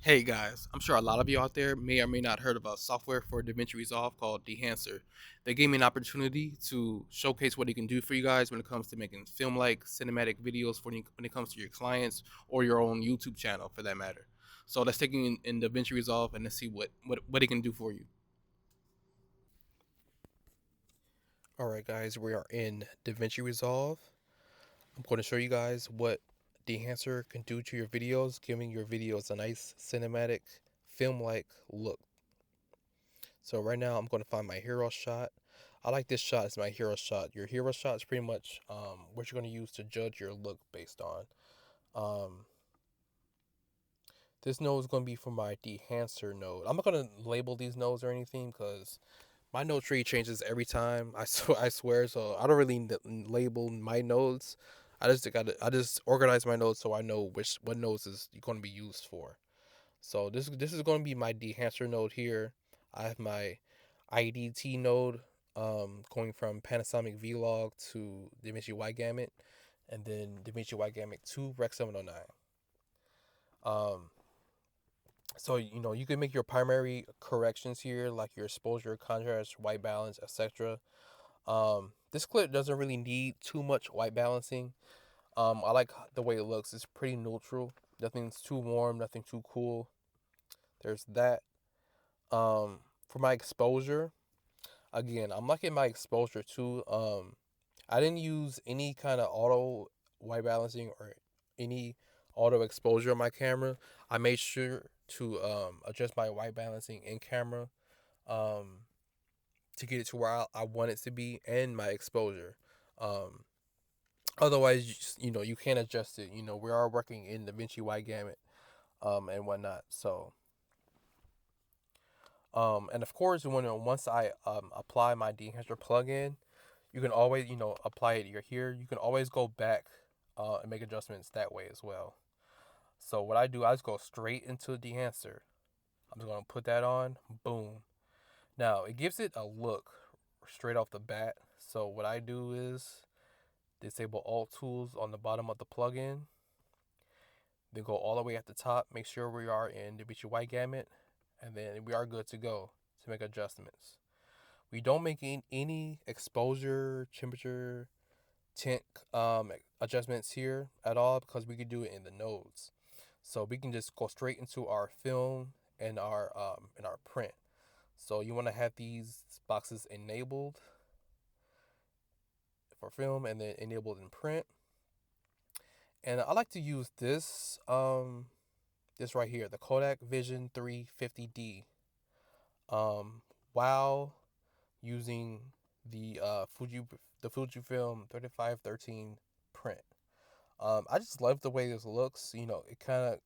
Hey guys, I'm sure a lot of you out there may or may not heard of a software for DaVinci Resolve called Dehancer. They gave me an opportunity to showcase what it can do for you guys when it comes to making film-like cinematic videos for when it comes to your clients or your own YouTube channel for that matter. So let's take it in DaVinci Resolve and let's see what it can do for you. All right, guys, we are in DaVinci Resolve. I'm going to show you guys what Dehancer can do to your videos, giving your videos a nice cinematic film-like look. So right now I'm going to find my hero shot. I like this shot as my hero shot. Your hero shot is pretty much what you're going to use to judge your look based on. Um, this node is going to be for my Dehancer node. I'm not going to label these nodes or anything because my node tree changes every time. I swear. So I don't really label my nodes. I just organize my nodes so I know what nodes is going to be used for. So this is going to be my Dehancer node here. I have my IDT node going from Panasonic Vlog to DaVinci Y Gamut, and then DaVinci Y Gamut to Rec 709. Um, so you can make your primary corrections here, like your exposure, contrast, white balance, etc. This clip doesn't really need too much white balancing. I like the way it looks. It's pretty neutral. Nothing's too warm, nothing too cool. There's that. For my exposure, again, I'm liking my exposure too. I didn't use any kind of auto white balancing or any auto exposure on my camera. I made sure to adjust my white balancing in camera um, to get it to where I want it to be and my exposure. Um, Otherwise, you can't adjust it. We are working in DaVinci Y Gamut and whatnot. So and of course, once I apply my Dehancer plugin, you can always apply it here. You can always go back and make adjustments that way as well. So what I do, I just go straight into Dehancer. I'm just gonna put that on. Boom. Now it gives it a look straight off the bat. So what I do is disable all tools on the bottom of the plugin. Then go all the way at the top. Make sure we are in DaVinci Y Gamut, and then we are good to go to make adjustments. We don't make any exposure, temperature, tint adjustments here at all because we could do it in the nodes. So we can just go straight into our film and our print. So you want to have these boxes enabled for film and then enabled in print. And I like to use this right here, the Kodak Vision 350D, while using the Fujifilm 3513 print. I just love the way this looks. It kind of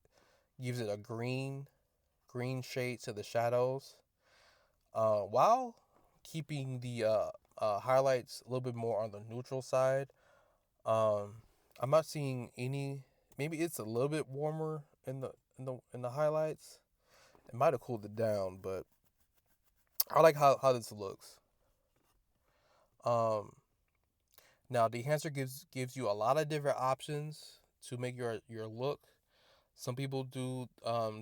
gives it a green shade to the shadows, while keeping the highlights a little bit more on the neutral side. Um, I'm not seeing any. Maybe it's a little bit warmer in the highlights. It might have cooled it down, but I like how this looks. Um, Now the enhancer gives you a lot of different options to make your look. Some people do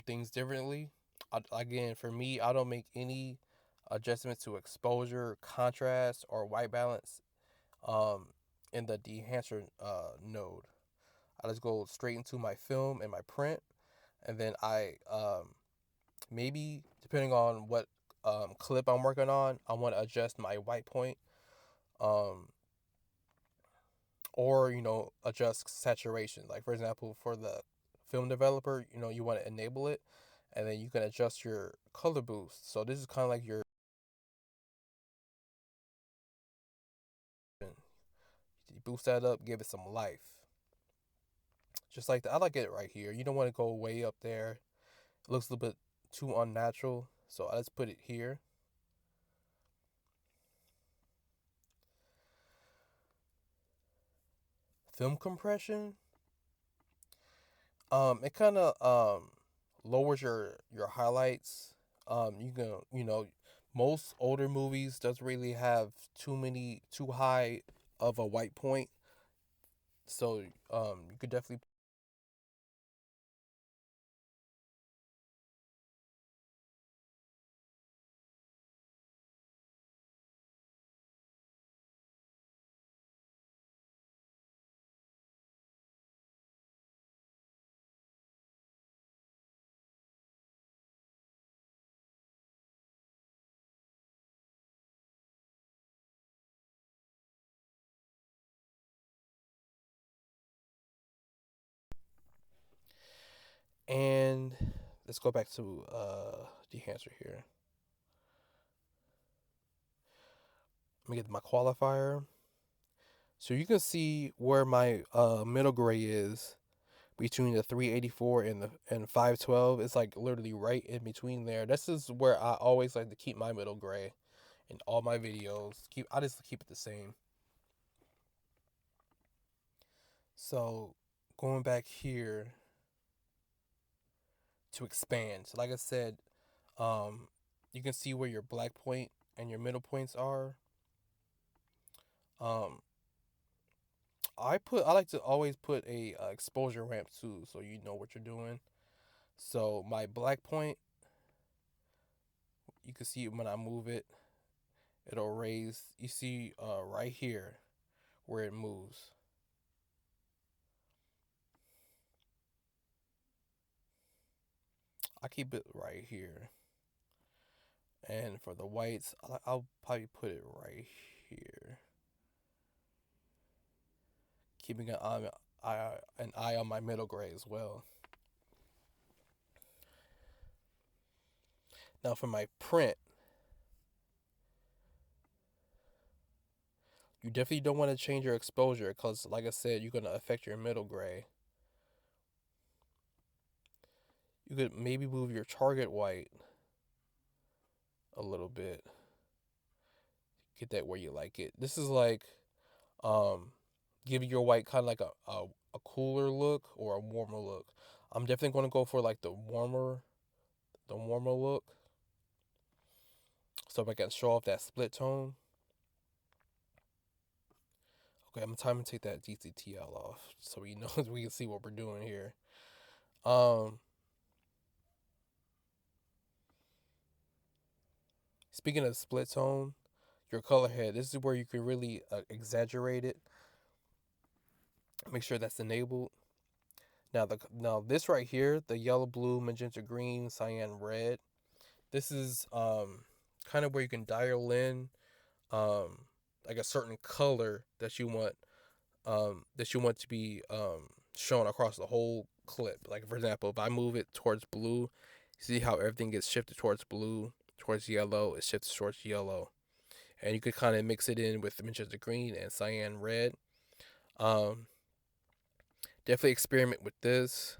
things differently. Again, for me, I don't make any adjustments to exposure, contrast, or white balance um, in the dehancer node. I just go straight into my film and my print, and then I maybe depending on what clip I'm working on, I want to adjust my white point. Um, or adjust saturation, like for example for the film developer, you want to enable it, and then you can adjust your color boost. So this is kind of like your you boost that up, give it some life, just like that. I like it right here. You don't want to go way up there. It looks a little bit too unnatural, so let's put it here. Film compression, it kind of lowers your highlights. You can most older movies doesn't really have too high of a white point, so you could definitely let's go back to Dehancer here. Let me get my qualifier. So you can see where my middle gray is between the 384 and the 512. It's like literally right in between there. This is where I always like to keep my middle gray in all my videos. I just keep it the same. So going back here to expand. So like I said, you can see where your black point and your middle points are. I like to always put a exposure ramp too, so you know what you're doing. So my black point, you can see when I move it, it'll raise. You see right here where it moves. I keep it right here. And for the whites, I'll probably put it right here. Keeping an eye on my middle gray as well. Now for my print, you definitely don't want to change your exposure because, like I said, you're going to affect your middle gray. You could maybe move your target white a little bit. Get that where you like it. This is like giving your white kind of like a cooler look or a warmer look. I'm definitely going to go for like the warmer look. So if I can show off that split tone. Okay, I'm time to take that DCTL off so we know we can see what we're doing here. Speaking of split tone, your color head, this is where you can really exaggerate it. Make sure that's enabled. Now this right here, the yellow, blue, magenta, green, cyan, red. This is kind of where you can dial in like a certain color that you want to be shown across the whole clip. Like for example, if I move it towards blue, see how everything gets shifted towards blue, towards yellow, it shifts towards yellow. And you could kind of mix it in with the magenta green and cyan red. Definitely experiment with this.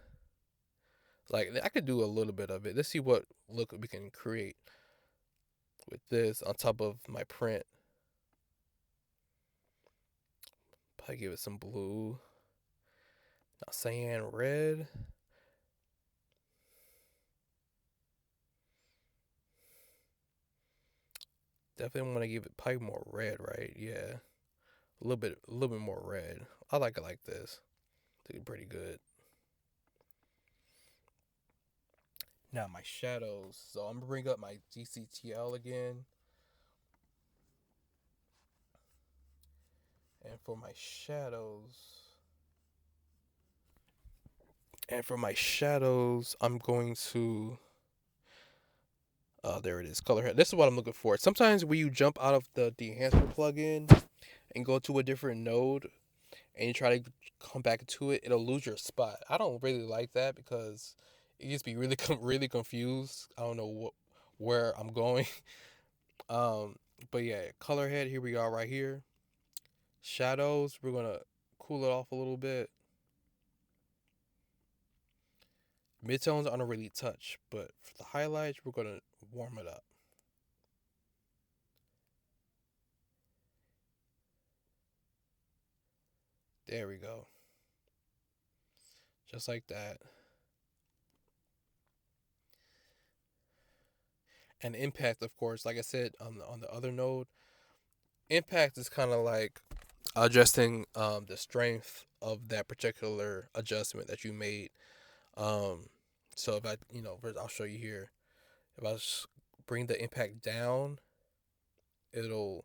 Like I could do a little bit of it. Let's see what look we can create with this on top of my print. Probably give it some blue. Now cyan red. Definitely want to give it probably more red, right? Yeah, a little bit more red. I like it like this. I think it's pretty good. Now my shadows. So I'm gonna bring up my DCTL again. And for my shadows, I'm going to there it is, color head. This is what I'm looking for. Sometimes when you jump out of the Dehancer plugin and go to a different node and you try to come back to it, it'll lose your spot. I don't really like that because it gets me really really confused. I don't know where I'm going. But yeah, color head. Here we are, right here. Shadows. We're gonna cool it off a little bit. Midtones I don't really touch, but for the highlights, we're gonna warm it up. There we go. Just like that. And impact, of course, like I said on the other node, impact is kind of like adjusting the strength of that particular adjustment that you made. So if I, I'll show you here. If I bring the impact down, it'll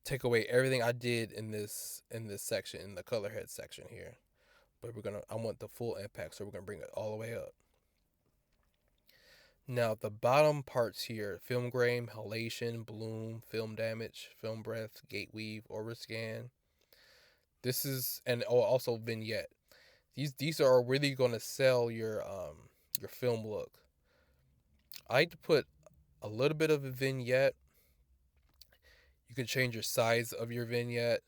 take away everything I did in this section, in the color head section here. But I want the full impact, so we're gonna bring it all the way up. Now the bottom parts here: film grain, halation, bloom, film damage, film breath, gate weave, overscan. This is, and also vignette. These are really gonna sell your film look. I like to put a little bit of a vignette. You can change your size of your vignette.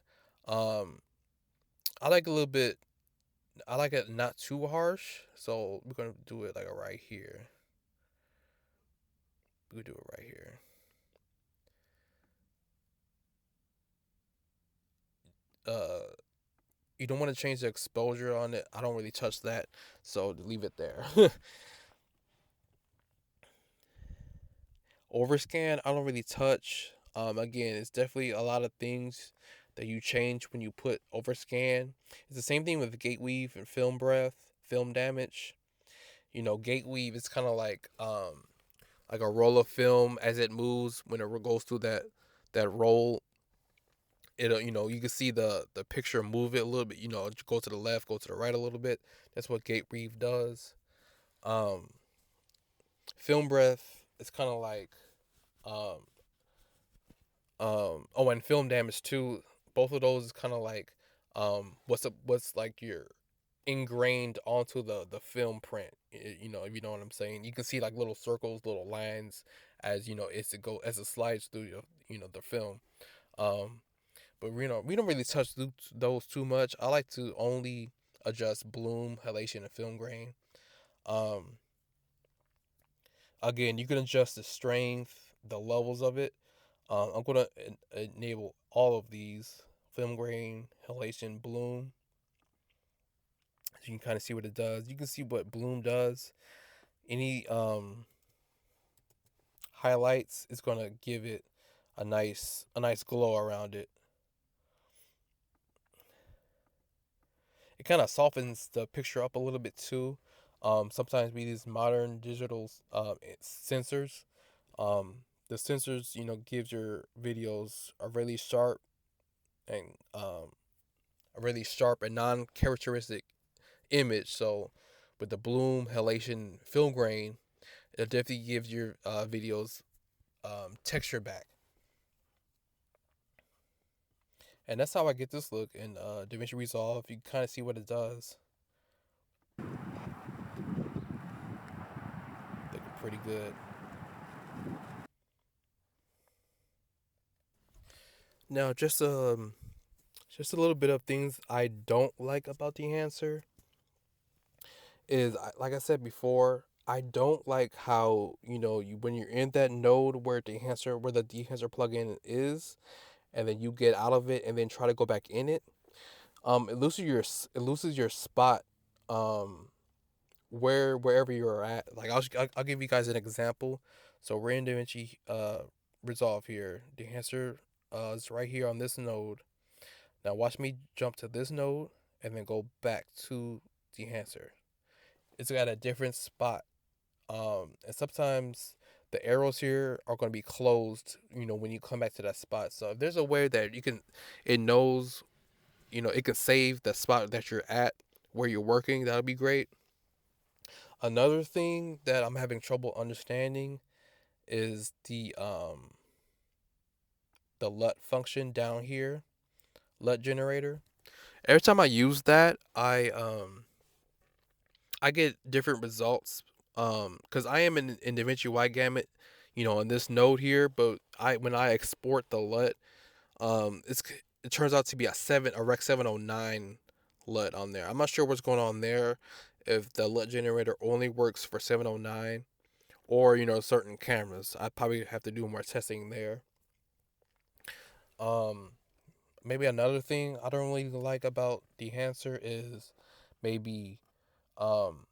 Um, I like a little bit. I like it not too harsh, so we're gonna do it like right here. We do it right here. Uh, you don't want to change the exposure on it. I don't really touch that, so leave it there. Overscan, I don't really touch. Again, it's definitely a lot of things that you change when you put overscan. It's the same thing with gate weave and film breath, film damage. Gate weave is kind of like a roll of film as it moves when it goes through that roll. It'll you can see the picture move it a little bit. Go to the left, go to the right a little bit. That's what gate weave does. Um, Film breath is kind of like um, oh, and film damage too. Both of those is kind of like what's like your ingrained onto the film print. If you know what I'm saying. You can see like little circles, little lines as as it slides through the film. Um, but we don't really touch those too much. I like to only adjust bloom, halation, and film grain. Um, Again, you can adjust the strength, the levels of it. I'm gonna enable all of these: film grain, halation, bloom. So you can kind of see what it does. You can see what bloom does. Any highlights is gonna give it a nice glow around it. It kind of softens the picture up a little bit too. Sometimes we use modern digital sensors. The sensors, gives your videos and a really sharp and non-characteristic image. So with the bloom, halation, film grain, it definitely gives your videos texture back. And that's how I get this look in DaVinci Resolve. You kind of see what it does. Looking pretty good. Now, just a little bit of things I don't like about Dehancer is, like I said before, I don't like how when you're in that node where the Dehancer plugin is, and then you get out of it and then try to go back in it. It loses your spot. Um, wherever you're at. Like I'll give you guys an example. So we're in DaVinci Resolve here. Dehancer is right here on this node. Now watch me jump to this node and then go back to Dehancer. It's got a different spot. And sometimes the arrows here are going to be closed, when you come back to that spot. So if there's a way that it knows, it can save the spot that you're at where you're working, that would be great. Another thing that I'm having trouble understanding is the LUT function down here, LUT generator. Every time I use that, I get different results. Because I am in DaVinci Wide Gamut, in this node here, but when I export the LUT, it turns out to be a Rec 709 LUT on there. I'm not sure what's going on there. If the LUT generator only works for 709 or certain cameras. I probably have to do more testing there. Um, Maybe another thing I don't really like about Dehancer is maybe um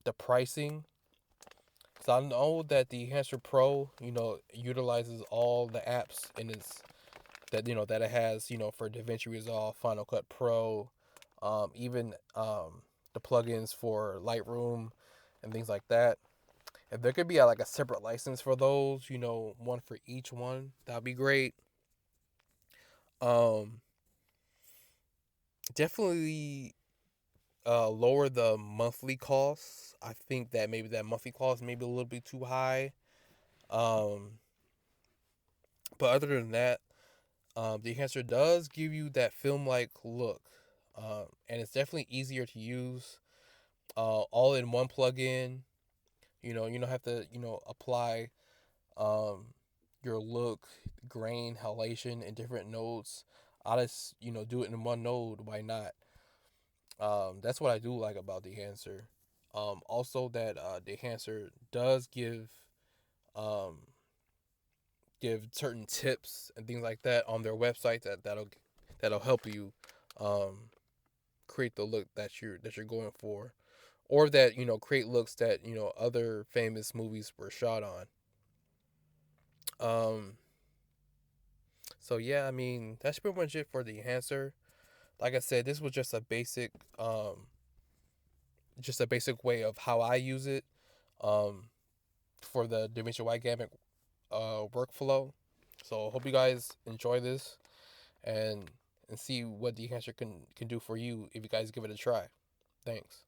the pricing. So I know that the Dehancer Pro, utilizes all the apps in its that it has, for DaVinci Resolve, Final Cut Pro, even the plugins for Lightroom and things like that. If there could be like a separate license for those, one for each one, that'd be great. Um, Definitely lower the monthly costs. I think that maybe that monthly cost may be a little bit too high. Um, but other than that, the enhancer does give you that film-like look, and it's definitely easier to use. All in one plugin. You don't have to apply um your look, grain, halation in different nodes. I just do it in one node. Why not? That's what I do like about Dehancer. Also that Dehancer does um give certain tips and things like that on their website that'll help you um create the look that you're going for, or that create looks that other famous movies were shot on. um so yeah, I mean, that's pretty much it for the enhancer. Like I said, this was just a basic way of how I use it um for the DaVinci White Gamut workflow. So hope you guys enjoy this and see what the enhancer can do for you if you guys give it a try. Thanks.